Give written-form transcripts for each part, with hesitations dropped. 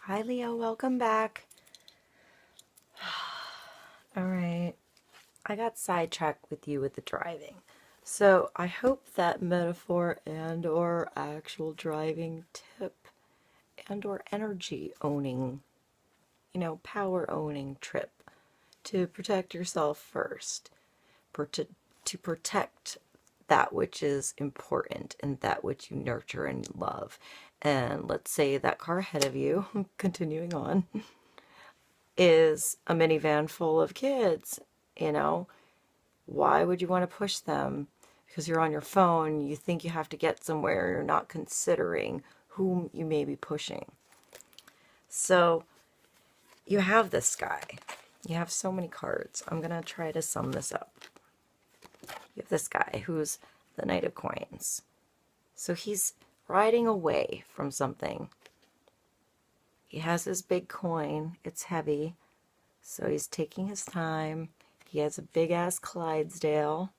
Hi, Leo. Welcome back. All right. I got sidetracked with you with the driving. So I hope that metaphor and or actual driving tip and or energy owning, power owning trip to protect yourself first, to protect that which is important and that which you nurture and love. And let's say that car ahead of you, continuing on, is a minivan full of kids, you know, why would you want to push them? Because you're on your phone, you think you have to get somewhere, you're not considering whom you may be pushing. So you have this guy. You have so many cards. I'm going to try to sum this up. You have this guy who's the Knight of Coins. So he's riding away from something. He has his big coin. It's heavy. So he's taking his time. He has a big-ass Clydesdale.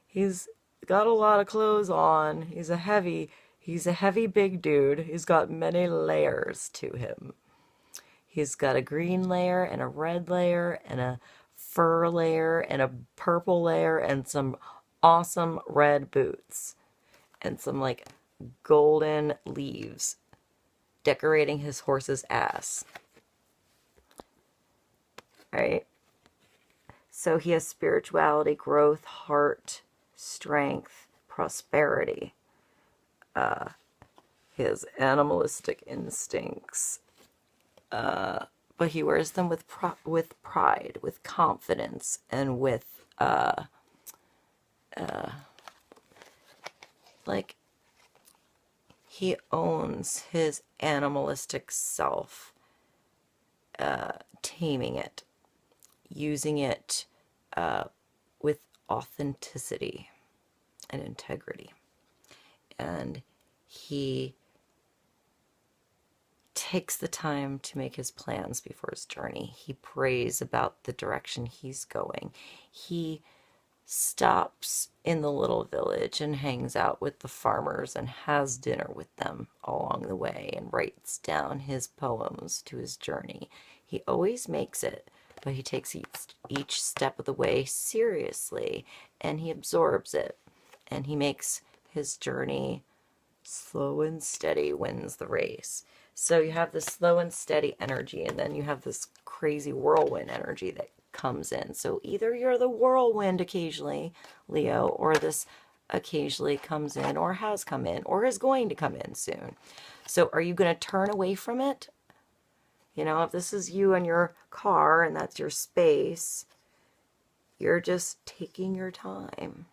He's got a lot of clothes on. He's a heavy big dude. He's got many layers to him. He's got a green layer and a red layer and a fur layer and a purple layer and some awesome red boots and some like golden leaves decorating his horse's ass. Right? So he has spirituality, growth, heart, strength, prosperity, his animalistic instincts, but he wears them with pride, with confidence, and with like he owns his animalistic self, taming it, using it with authenticity and integrity. And he takes the time to make his plans before his journey. He prays about the direction he's going. He stops in the little village and hangs out with the farmers and has dinner with them along the way and writes down his poems to his journey. He always makes it, but he takes each step of the way seriously and he absorbs it and he makes his journey slow and steady wins the race. So you have this slow and steady energy, and then you have this crazy whirlwind energy that comes in. So either you're the whirlwind occasionally, Leo, or this occasionally comes in, or has come in, or is going to come in soon. So are you going to turn away from it? You know, if this is you and your car, and that's your space, you're just taking your time.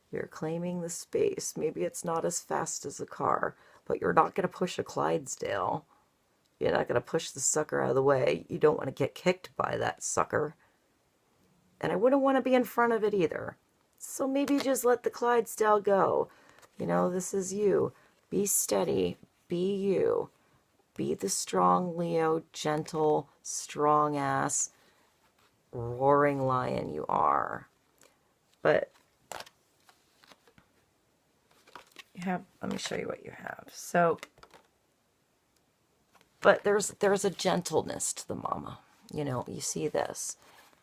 You're claiming the space. Maybe it's not as fast as a car, but you're not going to push a Clydesdale. You're not going to push the sucker out of the way. You don't want to get kicked by that sucker. And I wouldn't want to be in front of it either. So maybe just let the Clydesdale go. You know, this is you. Be steady. Be you. Be the strong Leo, gentle, strong-ass, roaring lion you are. But you have, let me show you what you have. So, but there's a gentleness to the mama. You know, you see this,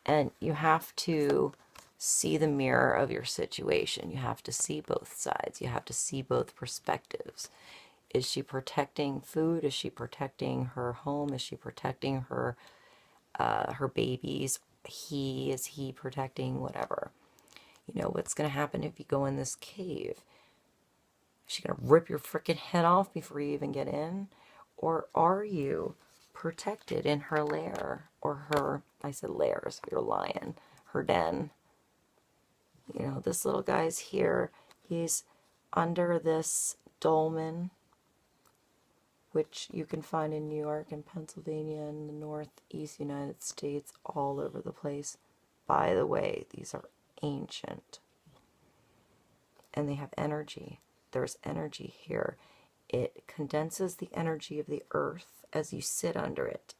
and you have to see the mirror of your situation. You have to see both sides. You have to see both perspectives. Is she protecting food? Is she protecting her home? Is she protecting her her babies? Is he protecting whatever? You know, what's going to happen if you go in this cave? Is she going to rip your freaking head off before you even get in? Or are you protected in her lair? Or her, I said lairs, your lion, her den. You know, this little guy's here. He's under this dolmen, which you can find in New York and Pennsylvania and the Northeast United States, all over the place. By the way, these are ancient. And they have energy. There's energy here. It condenses the energy of the earth as you sit under it.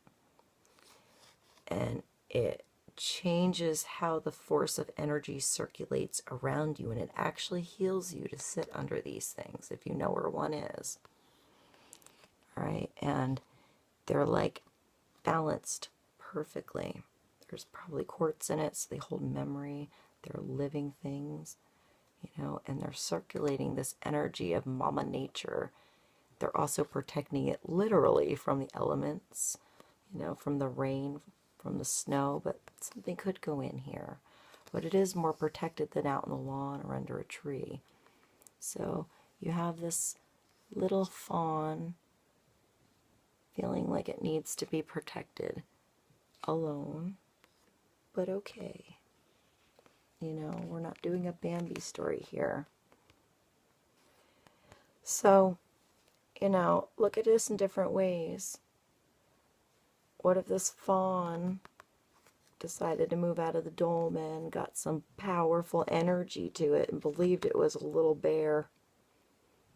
And it changes how the force of energy circulates around you. And it actually heals you to sit under these things if you know where one is. All right, and they're like balanced perfectly. There's probably quartz in it, so they hold memory. They're living things, and they're circulating this energy of Mama Nature. They're also protecting it literally from the elements, from the rain, from the snow, but something could go in here. But it is more protected than out on the lawn or under a tree. So you have this little fawn feeling like it needs to be protected, alone, but okay. We're not doing a Bambi story here. So, look at this in different ways. What if this fawn decided to move out of the dolmen, got some powerful energy to it, and believed it was a little bear?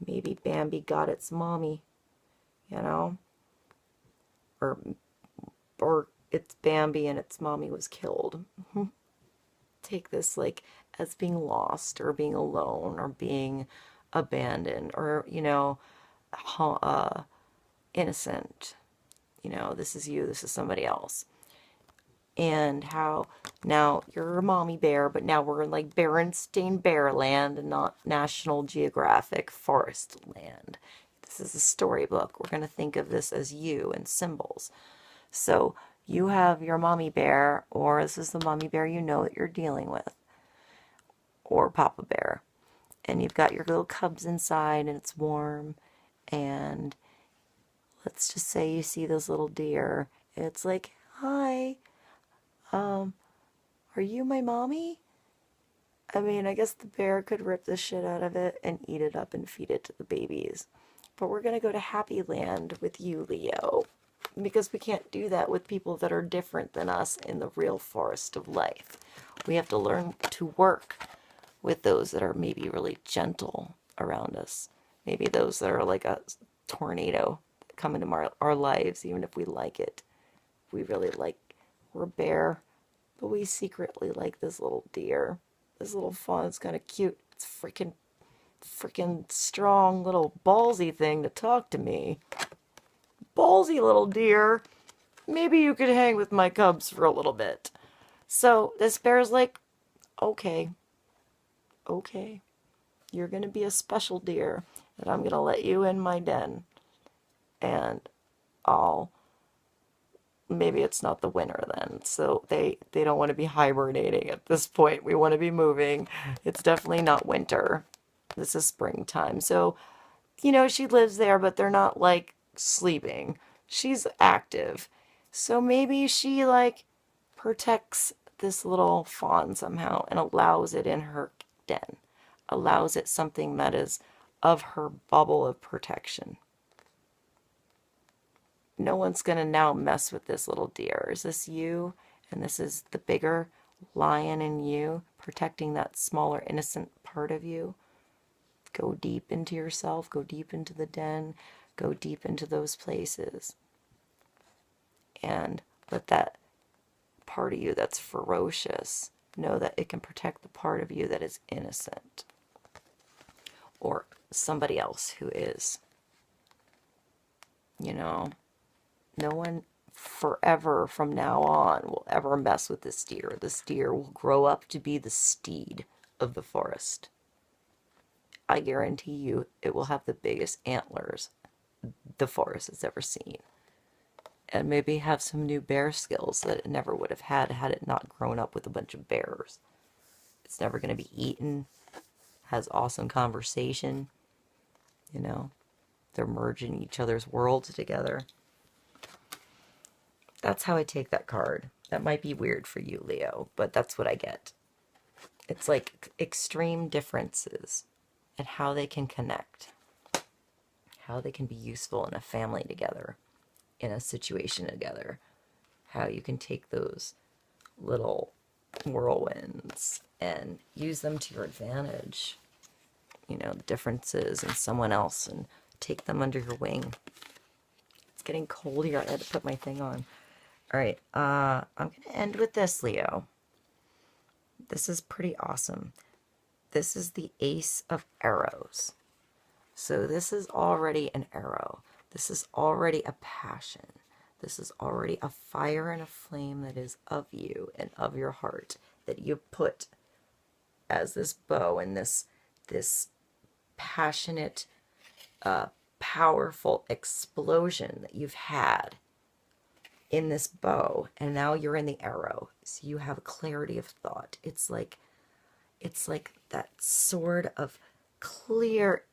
Maybe Bambi got its mommy, or it's Bambi and its mommy was killed. Take this like as being lost or being alone or being abandoned or, innocent. This is you, this is somebody else. And how now you're a mommy bear, but now we're in like Berenstain Bear land and not National Geographic Forest land. This is a storybook. We're going to think of this as you and symbols. So you have your mommy bear, or this is the mommy bear that you're dealing with, or Papa Bear. And you've got your little cubs inside and it's warm. And let's just say you see those little deer. It's like, hi, are you my mommy? I mean, I guess the bear could rip the shit out of it and eat it up and feed it to the babies. But we're going to go to Happy Land with you, Leo, because we can't do that with people that are different than us in the real forest of life. We have to learn to work with those that are maybe really gentle around us. Maybe those that are like a tornado come into our lives, even if we like it. We're a bear, but we secretly like this little deer. This little fawn's kind of cute. It's freaking strong little ballsy thing to talk to me. Ballsy little deer. Maybe you could hang with my cubs for a little bit. So this bear's like, okay, you're going to be a special deer, and I'm going to let you in my den. And maybe it's not the winter then. So they don't want to be hibernating at this point. We want to be moving. It's definitely not winter. This is springtime. So, she lives there, but they're not like sleeping. She's active. So maybe she like protects this little fawn somehow and allows it in her den. Allows it something that is of her bubble of protection. No one's going to now mess with this little deer. Is this you? And this is the bigger lion in you, protecting that smaller, innocent part of you. Go deep into yourself. Go deep into the den. Go deep into those places. And let that part of you that's ferocious know that it can protect the part of you that is innocent. Or somebody else who is. No one forever from now on will ever mess with this deer. This deer will grow up to be the steed of the forest. I guarantee you it will have the biggest antlers the forest has ever seen. And maybe have some new bear skills that it never would have had it not grown up with a bunch of bears. It's never going to be eaten. Has awesome conversation. They're merging each other's worlds together. That's how I take that card. That might be weird for you, Leo, but that's what I get. It's like extreme differences and how they can connect. How they can be useful in a family together, in a situation together. How you can take those little whirlwinds and use them to your advantage. The differences in someone else and take them under your wing. It's getting cold here. I had to put my thing on. All right, I'm going to end with this, Leo. This is pretty awesome. This is the Ace of Arrows. So this is already an arrow. This is already a passion. This is already a fire and a flame that is of you and of your heart that you put as this bow and this passionate, powerful explosion that you've had in this bow, and now you're in the arrow. So you have clarity of thought. It's like that sword of clear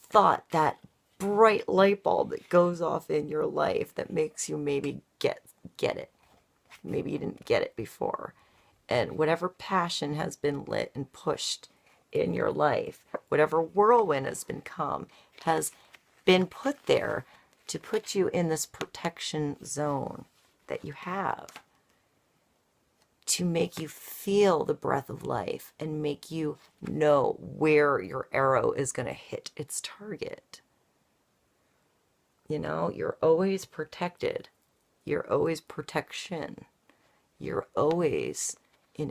thought, that bright light bulb that goes off in your life that makes you maybe get it. Maybe you didn't get it before. And whatever passion has been lit and pushed in your life, whatever whirlwind has been put there to put you in this protection zone that you have, to make you feel the breath of life and make you know where your arrow is going to hit its target. You know, you're always protected. You're always protection. You're always in